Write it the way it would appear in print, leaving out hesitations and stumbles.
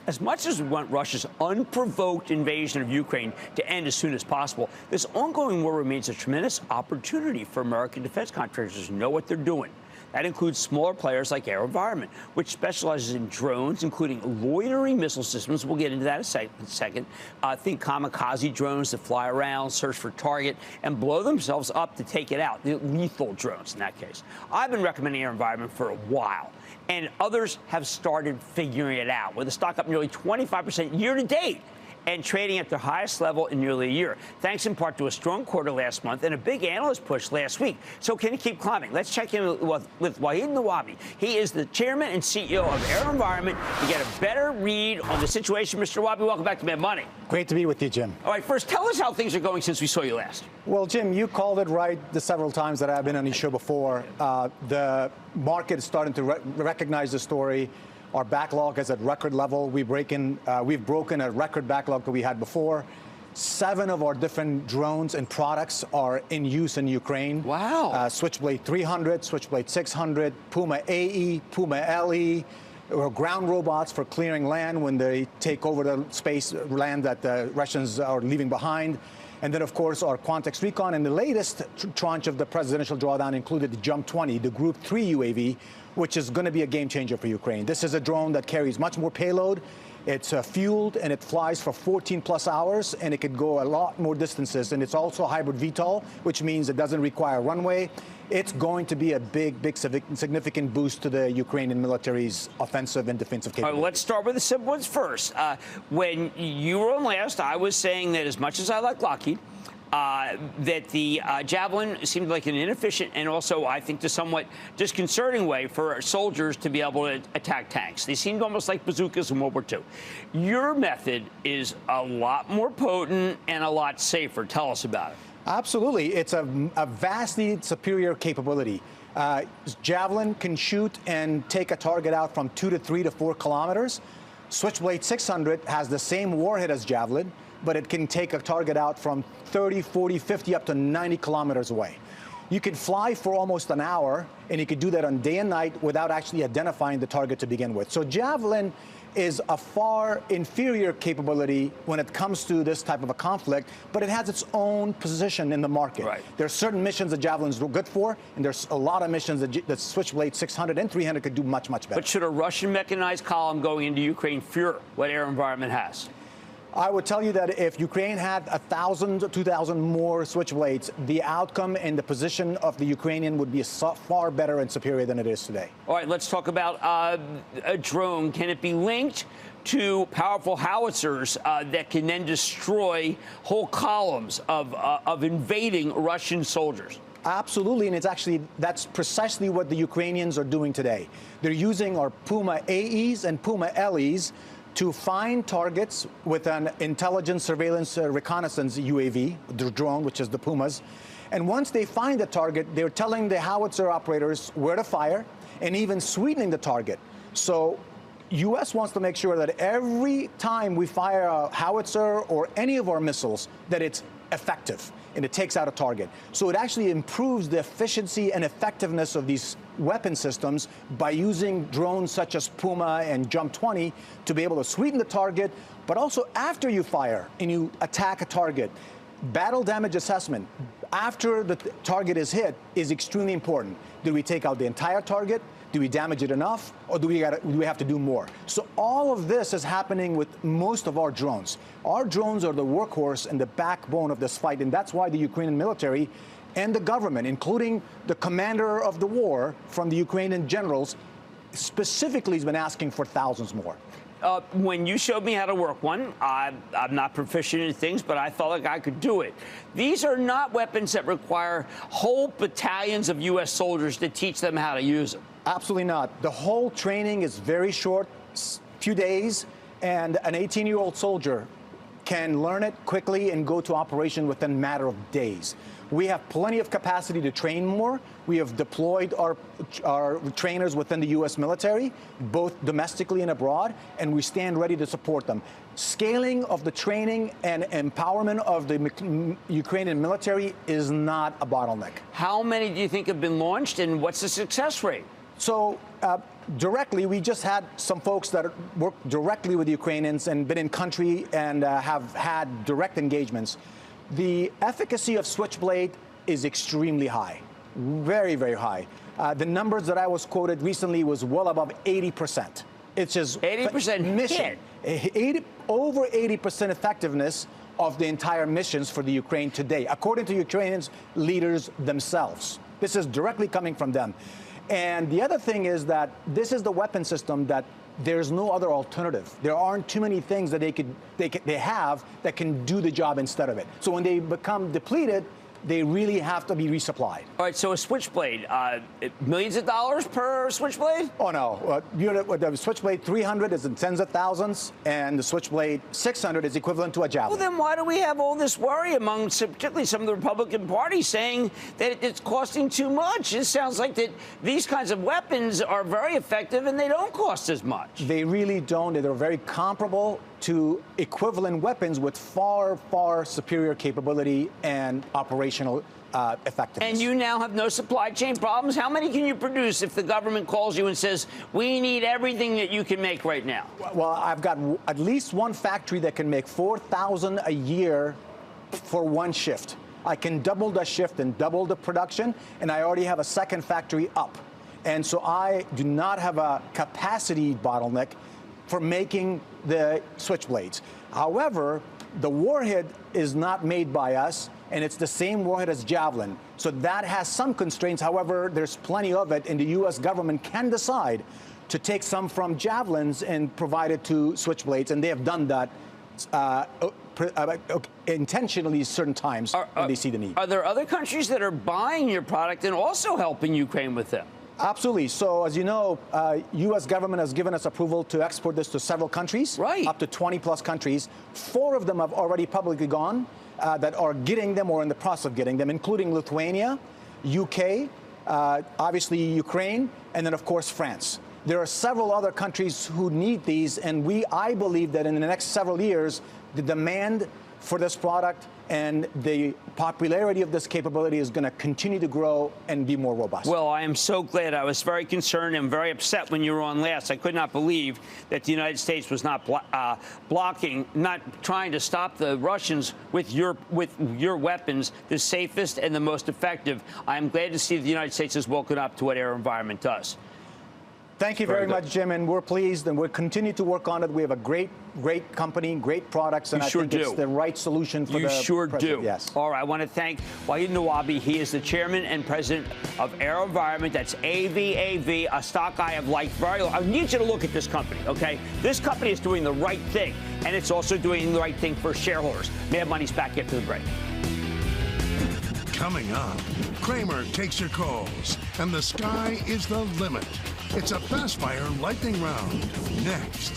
As much as we want Russia's unprovoked invasion of Ukraine to end as soon as possible, this ongoing war remains a tremendous opportunity for American defense contractors to know what they're doing. That includes smaller players like AeroVironment, which specializes in drones, including loitering missile systems. We'll get into that in a second. Think kamikaze drones that fly around, search for target, and blow themselves up to take it out. The lethal drones in that case. I've been recommending AeroVironment for a while, and others have started figuring it out, with the stock up nearly 25% year to date and trading at their highest level in nearly a year, thanks in part to a strong quarter last month and a big analyst push last week. So can it keep climbing? Let's check in with Wahid Nawabi. He is the chairman and CEO of AeroVironment to get a better read on the situation. Mr. Nawabi, welcome back to Mad Money. Great to be with you, Jim. All right, first, tell us how things are going since we saw you last. Well, Jim, you called it right the several times that I've been on your show before. The market is starting to recognize the story. Our backlog is at record level. We've broken a record backlog that we had before. 7 of our different drones and products are in use in Ukraine. Wow. Switchblade 300, Switchblade 600, Puma AE, Puma LE, or ground robots for clearing land when they take over the space land that the Russians are leaving behind. And then, of course, our Quantex Recon. And the latest tranche of the presidential drawdown included the Jump 20, the Group 3 UAV, which is going to be a game changer for Ukraine. This is a drone that carries much more payload. It's fueled, and it flies for 14-plus hours, and it could go a lot more distances. And it's also a hybrid VTOL, which means it doesn't require a runway. It's going to be a big, significant boost to the Ukrainian military's offensive and defensive capabilities. All right, let's start with the simple ones first. When you were on last, I was saying that as much as I like Lockheed, that the Javelin seemed like an inefficient and also, I think, to somewhat disconcerting way for soldiers to be able to attack tanks. They seemed almost like bazookas in World War II. Your method is a lot more potent and a lot safer. Tell us about it. Absolutely. It's a vastly superior capability. Javelin can shoot and take a target out from 2 to 3 to 4 kilometers. Switchblade 600 has the same warhead as Javelin, but it can take a target out from 30, 40, 50, up to 90 kilometers away. You could fly for almost an hour, and you could do that on day and night without actually identifying the target to begin with. So Javelin is a far inferior capability when it comes to this type of a conflict, but it has its own position in the market. Right. There are certain missions that Javelin's good for, and there's a lot of missions that Switchblade 600 and 300 could do much, much better. But should a Russian mechanized column going into Ukraine fear what AeroVironment has? I would tell you that if Ukraine had 1,000 or 2,000 more Switchblades, the outcome and the position of the Ukrainian would be far better and superior than it is today. All right, let's talk about a drone. Can it be linked to powerful howitzers that can then destroy whole columns of invading Russian soldiers? Absolutely, and that's precisely what the Ukrainians are doing today. They're using our Puma AEs and Puma LEs to find targets with an intelligence, surveillance, reconnaissance UAV, the drone, which is the Pumas. And once they find the target, they're telling the howitzer operators where to fire and even sweetening the target. So U.S. wants to make sure that every time we fire a howitzer or any of our missiles, that it's effective and it takes out a target. So it actually improves the efficiency and effectiveness of these weapon systems by using drones such as Puma and Jump 20 to be able to sweeten the target, but also after you fire and you attack a target, battle damage assessment after the target is hit is extremely important. Do we take out the entire target? Do we damage it enough, or do we have to do more? So all of this is happening with most of our drones. Our drones are the workhorse and the backbone of this fight, and that's why the Ukrainian military and the government, including the commander of the war from the Ukrainian generals, specifically has been asking for thousands more. When you showed me how to work one, I'm not proficient in things, but I felt like I could do it. These are not weapons that require whole battalions of U.S. soldiers to teach them how to use them. Absolutely not. The whole training is very short, few days, and an 18-year-old soldier can learn it quickly and go to operation within a matter of days. We have plenty of capacity to train more. We have deployed our trainers within the U.S. military, both domestically and abroad, and we stand ready to support them. Scaling of the training and empowerment of the Ukrainian military is not a bottleneck. How many do you think have been launched, and what's the success rate? So directly, we just had some folks that work directly with the Ukrainians and been in country and have had direct engagements. The efficacy of Switchblade is extremely high, very, very high. The numbers that I was quoted recently was well above 80%. It's just 80% mission. Over 80% effectiveness of the entire missions for the Ukraine today, according to Ukrainians leaders themselves. This is directly coming from them. And the other thing is that this is the weapon system that there's no other alternative. There aren't too many things that they have that can do the job instead of it. So when they become depleted, they really have to be resupplied. All right, so a Switchblade, millions of dollars per Switchblade? Oh, no. The Switchblade 300 is in tens of thousands, and the Switchblade 600 is equivalent to a Javelin. Well, then why do we have all this worry among particularly some of the Republican Party saying that it's costing too much? It sounds like that these kinds of weapons are very effective and they don't cost as much. They really don't. They're very comparable to equivalent weapons with far, far superior capability and operational effectiveness. And you now have no supply chain problems? How many can you produce if the government calls you and says, we need everything that you can make right now? Well, I've got at least one factory that can make 4,000 a year for one shift. I can double the shift and double the production, and I already have a second factory up. And so I do not have a capacity bottleneck for making the Switchblades. However, the warhead is not made by us, and it's the same warhead as Javelin. So that has some constraints. However, there's plenty of it, and the U.S. government can decide to take some from Javelins and provide it to Switchblades, and they have done that intentionally certain times when they see the need. Are there other countries that are buying your product and also helping Ukraine with them? Absolutely. So, as you know, U.S. government has given us approval to export this to several countries, right? Up to 20-plus countries. 4 of them have already publicly gone that are getting them or in the process of getting them, including Lithuania, UK, obviously Ukraine, and then, of course, France. There are several other countries who need these, and I believe that in the next several years, the demand for this product and the popularity of this capability is going to continue to grow and be more robust. Well, I am so glad. I was very concerned and very upset when you were on last. I could not believe that the United States was not not trying to stop the Russians with your weapons, the safest and the most effective. I am glad to see the United States has woken up to what AeroVironment does. Thank you very much, Jim, and we're pleased, and we'll continue to work on it. We have a great company, great products, and I think it's the right solution for the president. You sure do. Yes. All right, I want to thank Wahid Nawabi. He is the chairman and president of AeroVironment. That's AVAV, a stock I have liked very long. I need you to look at this company, okay? This company is doing the right thing, and it's also doing the right thing for shareholders. Mad Money's back after the break. Coming up, Cramer takes your calls, and the sky is the limit. It's a fast-fire lightning round. Next.